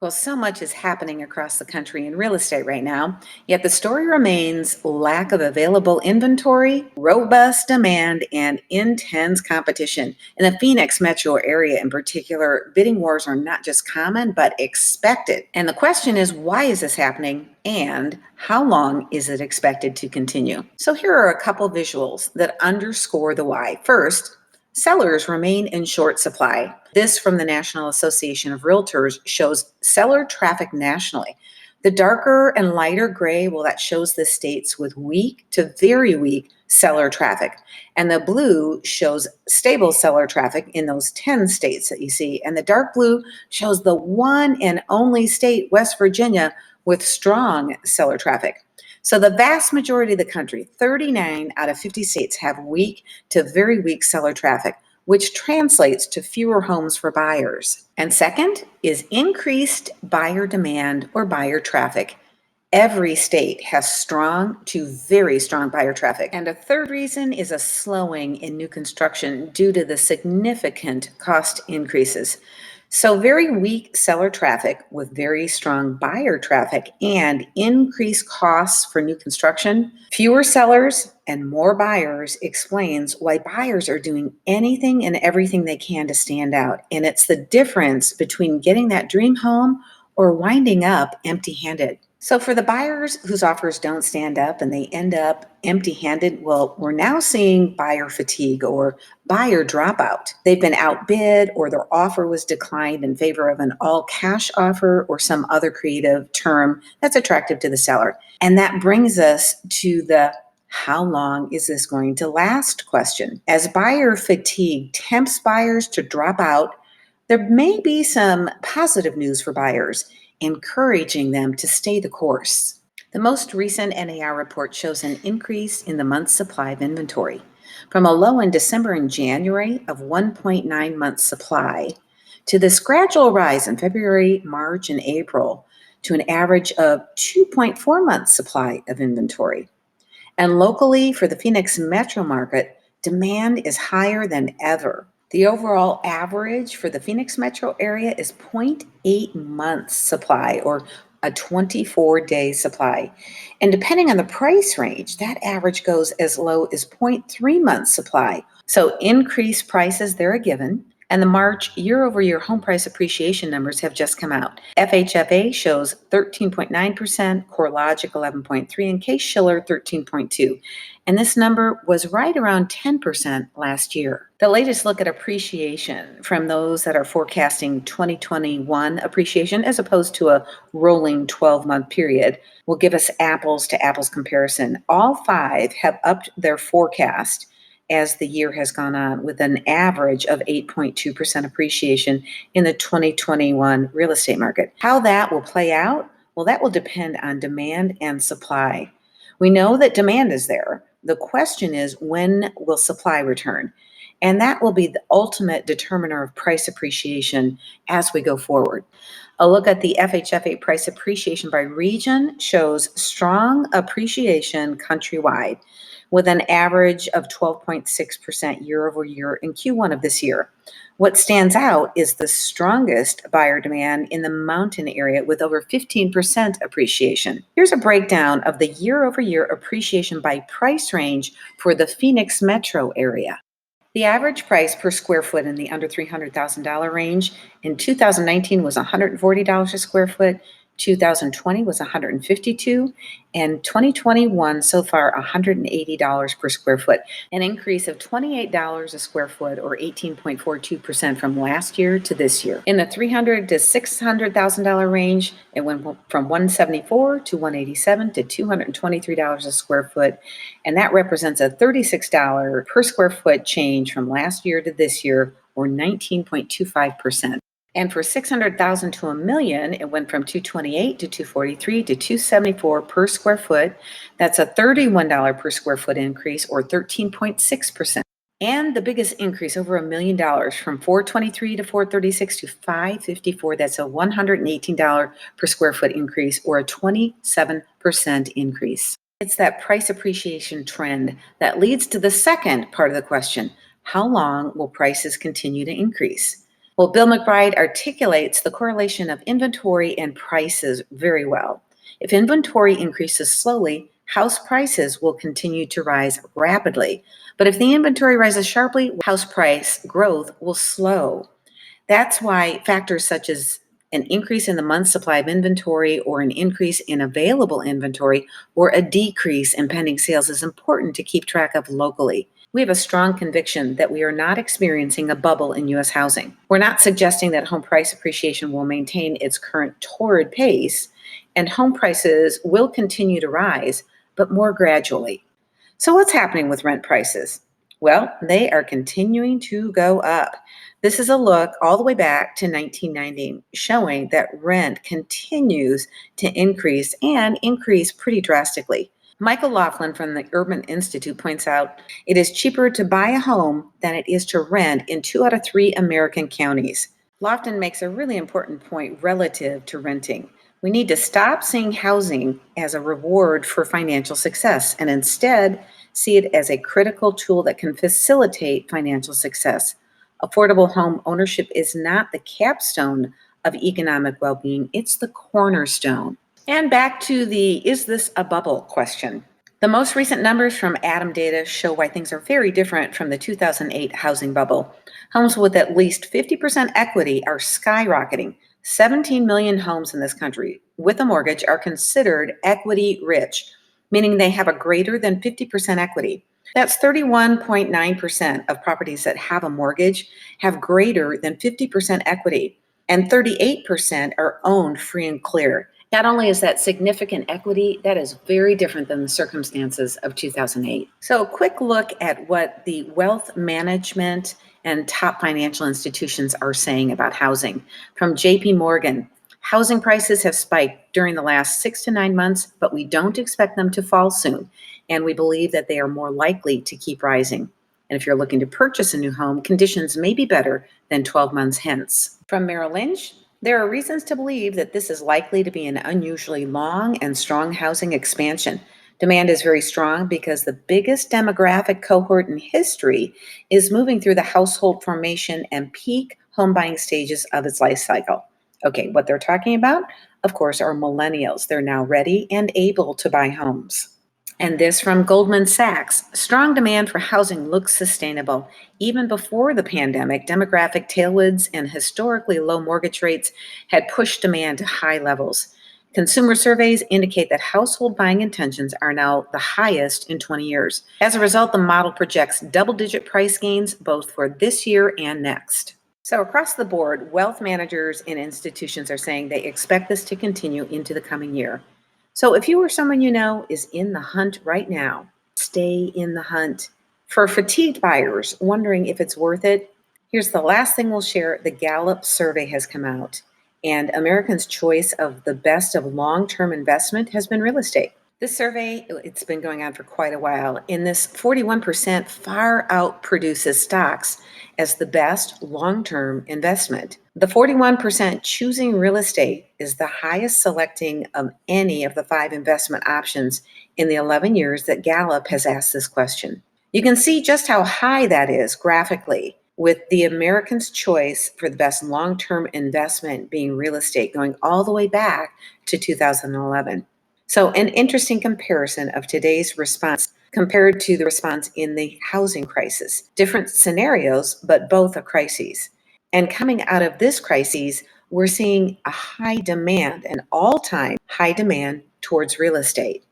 Well, so much is happening across the country in real estate right now, yet the story remains lack of available inventory, robust demand, and intense competition. In the Phoenix metro area in particular, bidding wars are not just common, but expected. And the question is, why is this happening? And how long is it expected to continue? So here are a couple visuals that underscore the why. First, sellers remain in short supply. This from the National Association of Realtors shows seller traffic nationally. The darker and lighter gray, well, that shows the states with weak to very weak seller traffic. And the blue shows stable seller traffic in those 10 states that you see. And the dark blue shows the one and only state, West Virginia, with strong seller traffic. So the vast majority of the country, 39 out of 50 states, have weak to very weak seller traffic, which translates to fewer homes for buyers. And second is increased buyer demand or buyer traffic. Every state has strong to very strong buyer traffic. And a third reason is a slowing in new construction due to the significant cost increases. So very weak seller traffic with very strong buyer traffic and increased costs for new construction, fewer sellers and more buyers explains why buyers are doing anything and everything they can to stand out. And it's the difference between getting that dream home or winding up empty-handed. So for the buyers whose offers don't stand up and they end up empty-handed, well, we're now seeing buyer fatigue or buyer dropout. They've been outbid or their offer was declined in favor of an all-cash offer or some other creative term that's attractive to the seller. And that brings us to the how long is this going to last question. As buyer fatigue tempts buyers to drop out, there may be some positive news for buyers, encouraging them to stay the course. The most recent NAR report shows an increase in the month's supply of inventory from a low in December and January of 1.9 months supply to this gradual rise in February, March, and April to an average of 2.4 months supply of inventory. And locally for the Phoenix metro market, demand is higher than ever. The overall average for the Phoenix metro area is 0.8 months supply or a 24-day supply. And depending on the price range, that average goes as low as 0.3 months supply. So increased prices, they're a given. And the March year-over-year home price appreciation numbers have just come out. FHFA shows 13.9%, CoreLogic 11.3%, and Case-Shiller 13.2%. And this number was right around 10% last year. The latest look at appreciation from those that are forecasting 2021 appreciation as opposed to a rolling 12-month period will give us apples to apples comparison. All five have upped their forecast as the year has gone on, with an average of 8.2% appreciation in the 2021 real estate market. How that will play out? Well, that will depend on demand and supply. We know that demand is there. The question is, when will supply return? And that will be the ultimate determiner of price appreciation as we go forward. A look at the FHFA price appreciation by region shows strong appreciation countrywide, with an average of 12.6% year over year in Q1 of this year. What stands out is the strongest buyer demand in the mountain area with over 15% appreciation. Here's a breakdown of the year over year appreciation by price range for the Phoenix metro area. The average price per square foot in the under $300,000 range in 2019 was $140 a square foot. 2020 was $152, and 2021 so far $180 per square foot, an increase of $28 a square foot or 18.42% from last year to this year. In the $300,000 to $600,000 range, it went from $174 to $187 to $223 a square foot, and that represents a $36 per square foot change from last year to this year, or 19.25%. And for $600,000 to $1 million, it went from $228 to $243 to $274 per square foot. That's a $31 per square foot increase, or 13.6%. And the biggest increase over $1 million from $423 to $436 to $554. That's a $118 per square foot increase, or a 27% increase. It's that price appreciation trend that leads to the second part of the question: how long will prices continue to increase? Well, Bill McBride articulates the correlation of inventory and prices very well. If inventory increases slowly, house prices will continue to rise rapidly. But if the inventory rises sharply, house price growth will slow. That's why factors such as an increase in the month's supply of inventory or an increase in available inventory or a decrease in pending sales is important to keep track of locally. We have a strong conviction that we are not experiencing a bubble in U.S. housing. We're not suggesting that home price appreciation will maintain its current torrid pace, and home prices will continue to rise, but more gradually. So, what's happening with rent prices? Well, they are continuing to go up. This is a look all the way back to 1990, showing that rent continues to increase and increase pretty drastically. Michael Laughlin from the Urban Institute points out it is cheaper to buy a home than it is to rent in 2 out of 3 American counties. Laughlin makes a really important point relative to renting. We need to stop seeing housing as a reward for financial success and instead see it as a critical tool that can facilitate financial success. Affordable home ownership is not the capstone of economic well being, it's the cornerstone. And back to the is this a bubble question. The most recent numbers from Adam Data show why things are very different from the 2008 housing bubble. Homes with at least 50% equity are skyrocketing. 17 million homes in this country with a mortgage are considered equity rich, meaning they have a greater than 50% equity. That's 31.9% of properties that have a mortgage have greater than 50% equity, and 38% are owned free and clear. Not only is that significant equity, that is very different than the circumstances of 2008. So, a quick look at what the wealth management and top financial institutions are saying about housing. From JP Morgan, housing prices have spiked during the last 6 to 9 months, but we don't expect them to fall soon. And we believe that they are more likely to keep rising. And if you're looking to purchase a new home, conditions may be better than 12 months hence. From Merrill Lynch, there are reasons to believe that this is likely to be an unusually long and strong housing expansion. Demand is very strong because the biggest demographic cohort in history is moving through the household formation and peak home buying stages of its life cycle. Okay, what they're talking about, of course, are millennials. They're now ready and able to buy homes. And this from Goldman Sachs. Strong demand for housing looks sustainable. Even before the pandemic, demographic tailwinds and historically low mortgage rates had pushed demand to high levels. Consumer surveys indicate that household buying intentions are now the highest in 20 years. As a result, the model projects double-digit price gains both for this year and next. So across the board, wealth managers and institutions are saying they expect this to continue into the coming year. So if you or someone you know is in the hunt right now, stay in the hunt. For fatigued buyers wondering if it's worth it, here's the last thing we'll share. The Gallup survey has come out, and Americans' choice of the best of long-term investment has been real estate. This survey, it's been going on for quite a while. In this, 41% far out produces stocks as the best long-term investment. The 41% choosing real estate is the highest selecting of any of the 5 investment options in the 11 years that Gallup has asked this question. You can see just how high that is graphically, with the Americans' choice for the best long-term investment being real estate going all the way back to 2011. So, an interesting comparison of today's response compared to the response in the housing crisis. Different scenarios, but both a crisis. And coming out of this crisis, we're seeing a high demand, an all time high demand towards real estate.